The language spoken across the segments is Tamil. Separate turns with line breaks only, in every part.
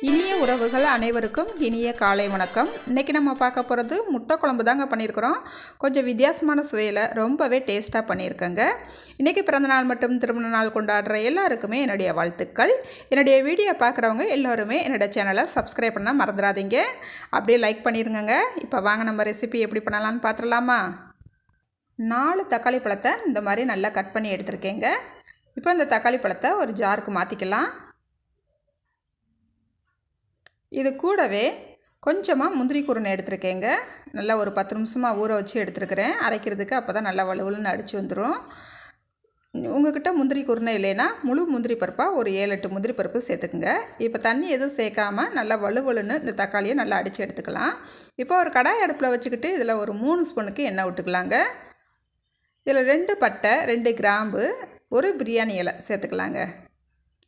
இனிய உறவுகள் அனைவருக்கும் இனிய காலை வணக்கம். இன்றைக்கி நம்ம பார்க்க போகிறது முட்டை குழம்பு தாங்க பண்ணியிருக்கிறோம். கொஞ்சம் வித்தியாசமான சுவையில் ரொம்பவே டேஸ்ட்டாக பண்ணியிருக்கேங்க. இன்றைக்கி பிறந்தநாள் மற்றும் திருமண நாள் கொண்டாடுற எல்லாருக்குமே என்னுடைய வாழ்த்துக்கள். என்னுடைய வீடியோ பார்க்குறவங்க எல்லோருமே என்னோடய சேனலை சப்ஸ்கிரைப் பண்ணால் மறந்துடாதீங்க. அப்படியே லைக் பண்ணிடுங்க. இப்போ வாங்க நம்ம ரெசிபி எப்படி பண்ணலான்னு பார்த்துடலாமா? 4 தக்காளி பழத்தை இந்த மாதிரி நல்லா கட் பண்ணி எடுத்துருக்கேங்க. இப்போ இந்த தக்காளி பழத்தை ஒரு ஜாருக்கு மாற்றிக்கலாம். இது கூடவே கொஞ்சமாக முந்திரி குருணை எடுத்துருக்கேங்க. நல்லா ஒரு 10 நிமிஷமாக ஊற வச்சு எடுத்துருக்கிறேன் அரைக்கிறதுக்கு. அப்போ தான் நல்லா வலுவலுன்னு அடித்து வந்துடும். உங்கள்கிட்ட முந்திரி குருணை இல்லைன்னா முழு முந்திரி பருப்பாக ஒரு 7-8 முந்திரி பருப்பு சேர்த்துக்குங்க. இப்போ தண்ணி எதுவும் சேர்க்காமல் நல்லா வலுவலுன்னு இந்த தக்காளியை நல்லா அடித்து எடுத்துக்கலாம். இப்போ ஒரு கடாய் அடுப்பில் வச்சுக்கிட்டு இதில் ஒரு 3 ஸ்பூனுக்கு எண்ணெய் விட்டுக்கலாங்க. இதில் 2 பட்டை, 2 கிராம்பு, ஒரு பிரியாணி இலை சேர்த்துக்கலாங்க.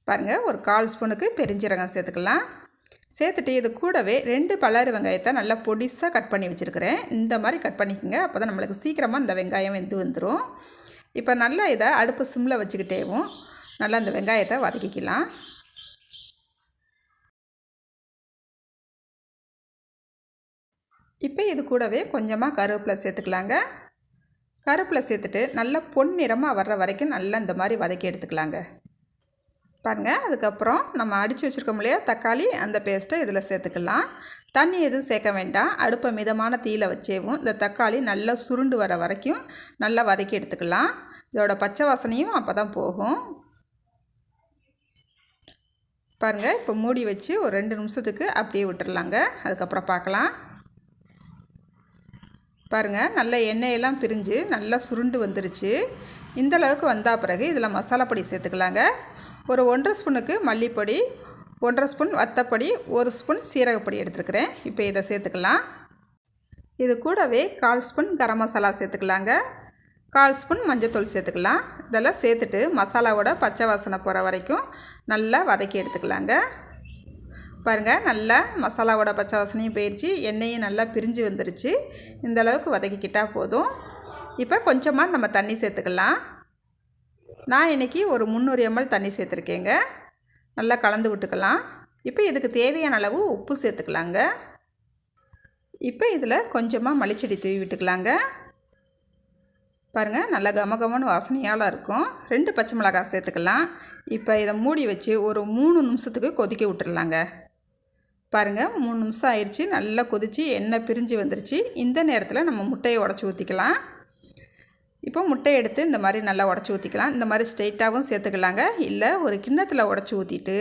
பாருங்கள், ஒரு 1/4 ஸ்பூனுக்கு பெருஞ்சீரகம் சேர்த்துக்கலாம். சேர்த்துட்டு இது கூடவே 2 பல்லாரி வெங்காயத்தை நல்லா பொடிசாக கட் பண்ணி வச்சுருக்கிறேன். இந்த மாதிரி கட் பண்ணிக்கோங்க. அப்போ தான் நம்மளுக்கு சீக்கிரமாக இந்த வெங்காயம் வெந்து வந்துடும். இப்போ நல்லா இதை அடுப்பு சிம்மில் வச்சுக்கிட்டேவும் நல்லா இந்த வெங்காயத்தை வதக்கிக்கலாம். இப்போ இது கூடவே கொஞ்சமாக கருவேப்பிலை சேர்த்துக்கலாங்க. கருவேப்பிலை சேர்த்துட்டு நல்லா பொன்னிறமாக வர்ற வரைக்கும் நல்லா இந்த மாதிரி வதக்கி எடுத்துக்கலாங்க. பாருங்கள், அதுக்கப்புறம் நம்ம அடித்து வச்சுருக்கோம் இல்லையா தக்காளி, அந்த பேஸ்ட்டை இதில் சேர்த்துக்கலாம். தண்ணி எதுவும் சேர்க்க வேண்டாம். அடுப்பை மிதமான தீயில் வச்சேவும் இந்த தக்காளி நல்லா சுருண்டு வர வரைக்கும் நல்லா வதக்கி எடுத்துக்கலாம். இதோட பச்சை வாசனையும் அப்போ தான் போகும். பாருங்கள், இப்போ மூடி வச்சு ஒரு 2 நிமிஷத்துக்கு அப்படியே விட்டுடலாங்க. அதுக்கப்புறம் பார்க்கலாம். பாருங்கள், நல்ல எண்ணெயெல்லாம் பிரிஞ்சு நல்லா சுருண்டு வந்துருச்சு. இந்தளவுக்கு வந்தால் பிறகு இதில் மசாலா பொடி சேர்த்துக்கலாங்க. ஒரு 1/2 ஸ்பூனுக்கு மல்லிப்பொடி, 1/2 ஸ்பூன் வத்தப்பொடி, 1 ஸ்பூன் சீரகப்பொடி எடுத்துருக்கிறேன். இப்போ இதை சேர்த்துக்கலாம். இது கூடவே 1/4 ஸ்பூன் கரம் மசாலா சேர்த்துக்கலாங்க. 1/4 ஸ்பூன் மஞ்சள்தூள் சேர்த்துக்கலாம். இதெல்லாம் சேர்த்துட்டு மசாலாவோட பச்சை வாசனை போகிற வரைக்கும் நல்லா வதக்கி எடுத்துக்கலாங்க. பாருங்கள், நல்லா மசாலாவோட பச்சை வாசனையும் போயிடுச்சு, எண்ணெயும் நல்லா பிரிஞ்சு வந்துருச்சு. இந்தளவுக்கு வதக்கிக்கிட்டால் போதும். இப்போ கொஞ்சமாக நம்ம தண்ணி சேர்த்துக்கலாம். நான் இன்றைக்கி ஒரு 300 ml தண்ணி சேர்த்துருக்கேங்க. நல்லா கலந்து விட்டுக்கலாம். இப்போ இதுக்கு தேவையான அளவு உப்பு சேர்த்துக்கலாங்க. இப்போ இதில் கொஞ்சமாக மல்லிச்செடி தூவி விட்டுக்கலாங்க. பாருங்கள், நல்லா கமகமன்னு வாசனையால் இருக்கும். 2 பச்சை மிளகாய் சேர்த்துக்கலாம். இப்போ இதை மூடி வச்சு ஒரு 3 நிமிஷத்துக்கு கொதிக்க விட்டுடலாங்க. பாருங்கள், 3 நிமிஷம் ஆயிடுச்சு. நல்லா கொதித்து எண்ணெய் பிரிஞ்சு வந்துருச்சு. இந்த நேரத்தில் நம்ம முட்டையை உடச்சி ஊற்றிக்கலாம். இப்போ முட்டையை எடுத்து இந்த மாதிரி நல்லா உடச்சி ஊற்றிக்கலாம். இந்த மாதிரி ஸ்ட்ரெயிட்டாகவும் சேர்த்துக்கலாங்க. இல்லை ஒரு கிண்ணத்தில் உடச்சி ஊற்றிட்டு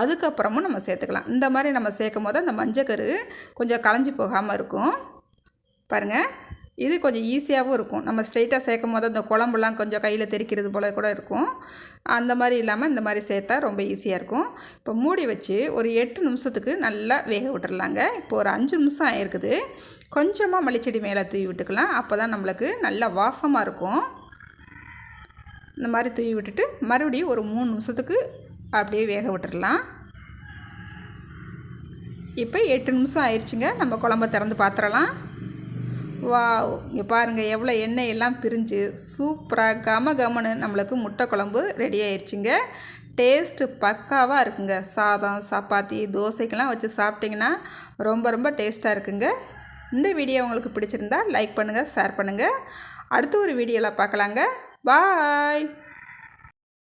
அதுக்கப்புறமும் நம்ம சேர்த்துக்கலாம். இந்த மாதிரி நம்ம சேர்க்கும் போது அந்த மஞ்சக்கரு கொஞ்சம் களைஞ்சி போகாமல் இருக்கும். பாருங்கள், இது கொஞ்சம் ஈஸியாகவும் இருக்கும். நம்ம ஸ்ட்ரெயிட்டாக சேர்க்கும் போது அந்த குழம்புலாம் கொஞ்சம் கையில் தெரிக்கிறது போல் கூட இருக்கும். அந்த மாதிரி இல்லாமல் இந்த மாதிரி சேர்த்தா ரொம்ப ஈஸியாக இருக்கும். இப்போ மூடி வச்சு ஒரு 8 நிமிஷத்துக்கு நல்லா வேக விட்டுறலாங்க. இப்போ ஒரு 5 நிமிஷம் ஆகிருக்குது. கொஞ்சமாக மல்லிச்செடி மேலே தூவி விட்டுக்கலாம். அப்போ தான் நம்மளுக்கு நல்லா வாசமாக இருக்கும். இந்த மாதிரி தூவி விட்டுட்டு மறுபடியும் ஒரு 3 நிமிஷத்துக்கு அப்படியே வேக விட்டுடலாம். இப்போ 8 நிமிஷம் ஆயிடுச்சுங்க. நம்ம குழம்ப திறந்து பார்த்துடலாம். வாவ், இங்கே பாருங்கள், எவ்வளோ எண்ணெய் எல்லாம் பிரிஞ்சு சூப்பராக கமன்னு நம்மளுக்கு முட்டை குழம்பு ரெடி ஆயிடுச்சுங்க. டேஸ்ட்டு பக்காவாக இருக்குங்க. சாதம், சப்பாத்தி, தோசைக்கெல்லாம் வச்சு சாப்பிட்டிங்கன்னா ரொம்ப ரொம்ப டேஸ்ட்டாக இருக்குங்க. இந்த வீடியோ உங்களுக்கு பிடிச்சிருந்தா லைக் பண்ணுங்கள், ஷேர் பண்ணுங்கள். அடுத்த ஒரு வீடியோவில் பார்க்கலாங்க. பாய்.